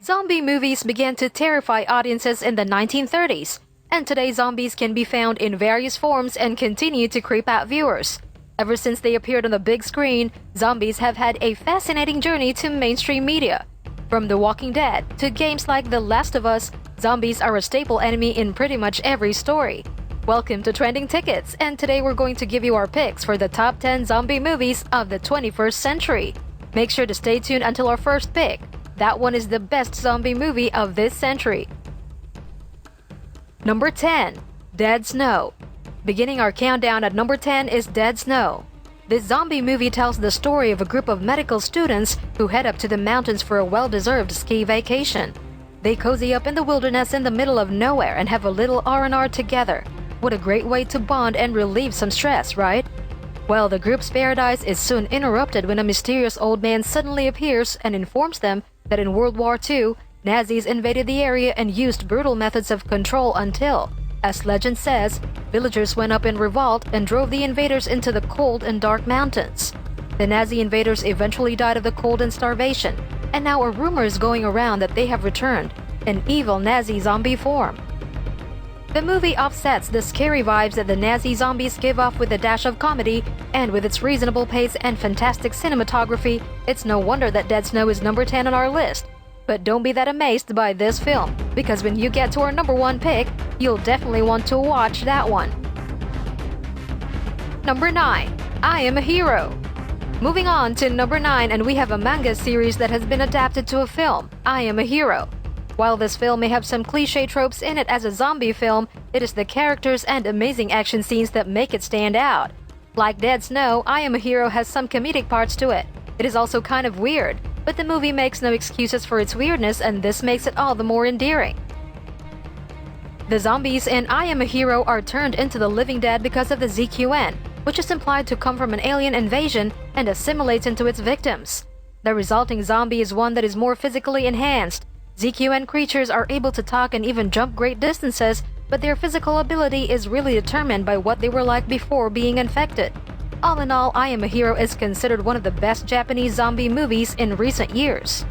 Zombie movies began to terrify audiences in the 1930s, and today zombies can be found in various forms and continue to creep out viewers. Ever since they appeared on the big screen, zombies have had a fascinating journey to mainstream media. From The Walking Dead to games like The Last of Us, zombies are a staple enemy in pretty much every story. Welcome to Trending Tickets, and today we're going to give you our picks for the top 10 zombie movies of the 21st century. Make sure to stay tuned until our first pick. That one is the best zombie movie of this century. Number 10. Dead Snow. Beginning our countdown at number 10 is Dead Snow. This zombie movie tells the story of a group of medical students who head up to the mountains for a well-deserved ski vacation. They cozy up in the wilderness in the middle of nowhere and have a little R&R together. What a great way to bond and relieve some stress, right? Well, the group's paradise is soon interrupted when a mysterious old man suddenly appears and informs them that in World War II, Nazis invaded the area and used brutal methods of control until, as legend says, villagers went up in revolt and drove the invaders into the cold and dark mountains. The Nazi invaders eventually died of the cold and starvation, and now a rumor is going around that they have returned in evil Nazi zombie form. The movie offsets the scary vibes that the Nazi zombies give off with a dash of comedy, and with its reasonable pace and fantastic cinematography, it's no wonder that Dead Snow is number 10 on our list. But don't be that amazed by this film, because when you get to our number 1 pick, you'll definitely want to watch that one. Number 9. I Am a Hero. Moving on to number 9, and we have a manga series that has been adapted to a film, I Am a Hero. While this film may have some cliché tropes in it as a zombie film, it is the characters and amazing action scenes that make it stand out. Like Dead Snow, I Am a Hero has some comedic parts to it. It is also kind of weird, but the movie makes no excuses for its weirdness, and this makes it all the more endearing. The zombies in I Am a Hero are turned into the living dead because of the ZQN, which is implied to come from an alien invasion and assimilates into its victims. The resulting zombie is one that is more physically enhanced. ZQN creatures are able to talk and even jump great distances, but their physical ability is really determined by what they were like before being infected. All in all, I Am a Hero is considered one of the best Japanese zombie movies in recent years.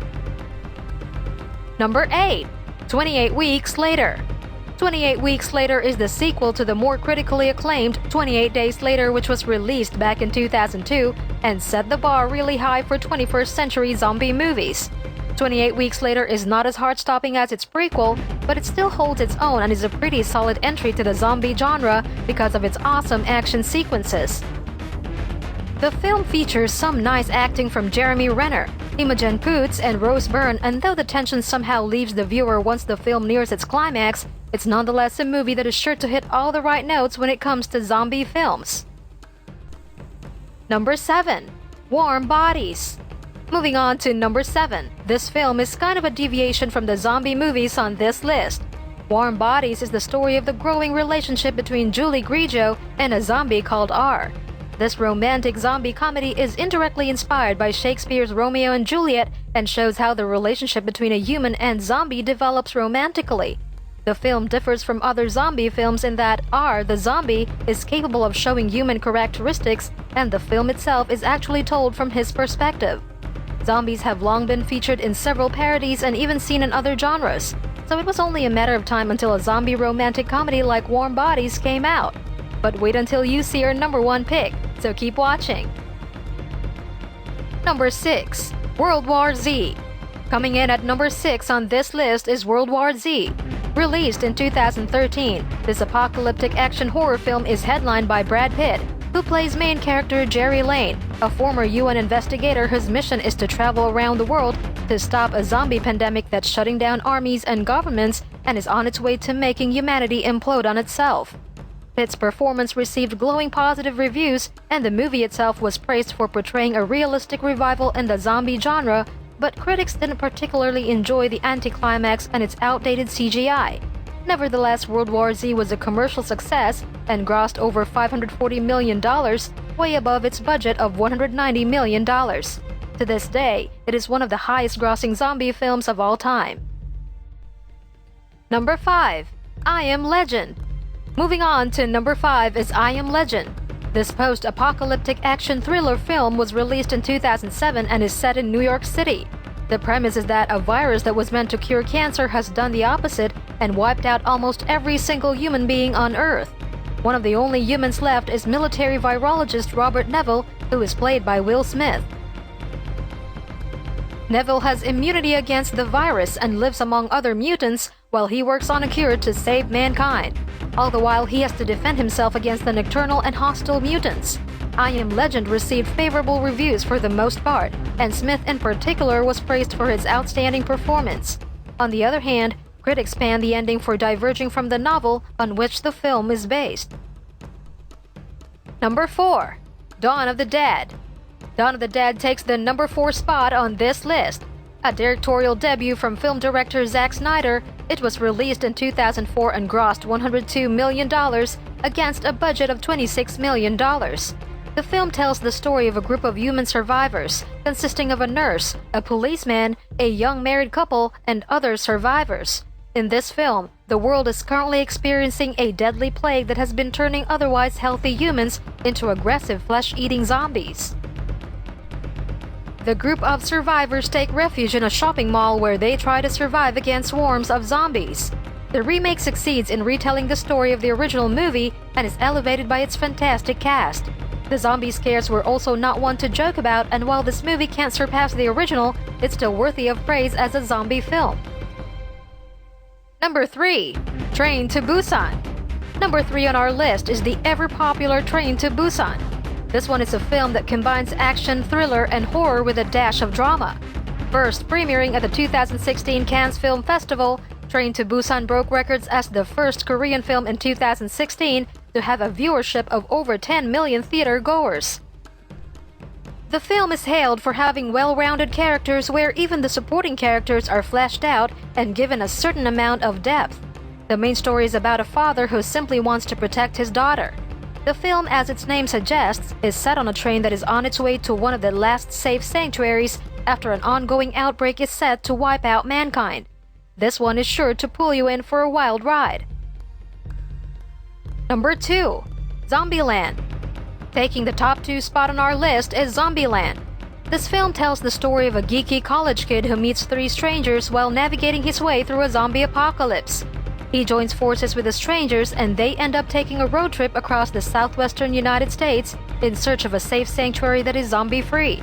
Number 8. 28 Weeks Later. 28 Weeks Later is the sequel to the more critically acclaimed 28 Days Later, which was released back in 2002 and set the bar really high for 21st century zombie movies. 28 Weeks Later is not as heart-stopping as its prequel, but it still holds its own and is a pretty solid entry to the zombie genre because of its awesome action sequences. The film features some nice acting from Jeremy Renner, Imogen Poots, and Rose Byrne, and though the tension somehow leaves the viewer once the film nears its climax, it's nonetheless a movie that is sure to hit all the right notes when it comes to zombie films. Number 7. Warm Bodies. Moving on to number 7, this film is kind of a deviation from the zombie movies on this list. Warm Bodies is the story of the growing relationship between Julie Grigio and a zombie called R. This romantic zombie comedy is indirectly inspired by Shakespeare's Romeo and Juliet and shows how the relationship between a human and zombie develops romantically. The film differs from other zombie films in that R, the zombie, is capable of showing human characteristics, and the film itself is actually told from his perspective. Zombies have long been featured in several parodies and even seen in other genres, so it was only a matter of time until a zombie romantic comedy like Warm Bodies came out. But wait until you see our number 1 pick, so keep watching. Number 6. World War Z. Coming in at number 6 on this list is World War Z. Released in 2013, this apocalyptic action horror film is headlined by Brad Pitt, who plays main character Jerry Lane, a former UN investigator whose mission is to travel around the world to stop a zombie pandemic that's shutting down armies and governments and is on its way to making humanity implode on itself. Pitt's performance received glowing positive reviews, and the movie itself was praised for portraying a realistic revival in the zombie genre, but critics didn't particularly enjoy the anticlimax and its outdated CGI. Nevertheless, World War Z was a commercial success and grossed over $540 million, way above its budget of $190 million. To this day, it is one of the highest-grossing zombie films of all time. Number 5. I Am Legend. Moving on to number 5 is I Am Legend. This post-apocalyptic action thriller film was released in 2007 and is set in New York City. The premise is that a virus that was meant to cure cancer has done the opposite and wiped out almost every single human being on Earth. One of the only humans left is military virologist Robert Neville, who is played by Will Smith. Neville has immunity against the virus and lives among other mutants while he works on a cure to save mankind. All the while, he has to defend himself against the nocturnal and hostile mutants. I Am Legend received favorable reviews for the most part, and Smith in particular was praised for his outstanding performance. On the other hand, critics panned the ending for diverging from the novel on which the film is based. Number 4. Dawn of the Dead. Dawn of the Dead takes the number 4 spot on this list. A directorial debut from film director Zack Snyder, it was released in 2004 and grossed $102 million against a budget of $26 million. The film tells the story of a group of human survivors, consisting of a nurse, a policeman, a young married couple, and other survivors. In this film, the world is currently experiencing a deadly plague that has been turning otherwise healthy humans into aggressive flesh-eating zombies. The group of survivors take refuge in a shopping mall where they try to survive against swarms of zombies. The remake succeeds in retelling the story of the original movie and is elevated by its fantastic cast. The zombie scares were also not one to joke about, and while this movie can't surpass the original, it's still worthy of praise as a zombie film. Number 3. Train to Busan. Number 3 on our list is the ever-popular Train to Busan. This one is a film that combines action, thriller, and horror with a dash of drama. First premiering at the 2016 Cannes Film Festival, Train to Busan broke records as the first Korean film in 2016 to have a viewership of over 10 million theater goers. The film is hailed for having well-rounded characters where even the supporting characters are fleshed out and given a certain amount of depth. The main story is about a father who simply wants to protect his daughter. The film, as its name suggests, is set on a train that is on its way to one of the last safe sanctuaries after an ongoing outbreak is set to wipe out mankind. This one is sure to pull you in for a wild ride. Number 2. Zombieland. Taking the top 2 spot on our list is Zombieland. This film tells the story of a geeky college kid who meets 3 strangers while navigating his way through a zombie apocalypse. He joins forces with the strangers and they end up taking a road trip across the southwestern United States in search of a safe sanctuary that is zombie-free.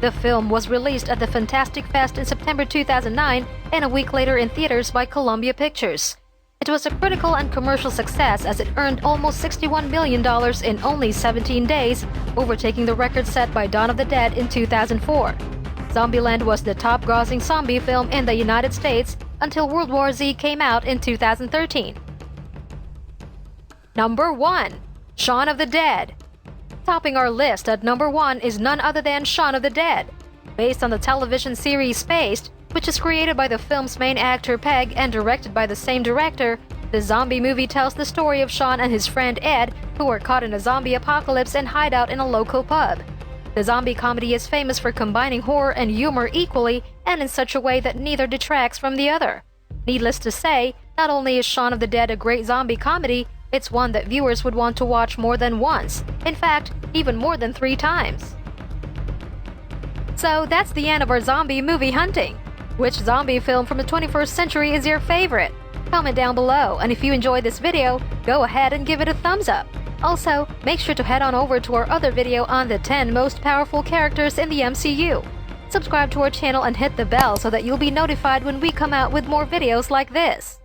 The film was released at the Fantastic Fest in September 2009 and a week later in theaters by Columbia Pictures. It was a critical and commercial success as it earned almost $61 million in only 17 days, overtaking the record set by Dawn of the Dead in 2004. Zombieland was the top-grossing zombie film in the United States until World War Z came out in 2013. Number 1. Shaun of the Dead. Topping our list at number 1 is none other than Shaun of the Dead. Based on the television series Spaced, which is created by the film's main actor Peg and directed by the same director, the zombie movie tells the story of Shaun and his friend Ed, who are caught in a zombie apocalypse and hide out in a local pub. The zombie comedy is famous for combining horror and humor equally and in such a way that neither detracts from the other. Needless to say, not only is Shaun of the Dead a great zombie comedy, it's one that viewers would want to watch more than once, in fact, even more than 3 times. So that's the end of our zombie movie hunting. Which zombie film from the 21st century is your favorite? Comment down below, and if you enjoyed this video, go ahead and give it a thumbs up. Also, make sure to head on over to our other video on the 10 most powerful characters in the MCU. Subscribe to our channel and hit the bell so that you'll be notified when we come out with more videos like this.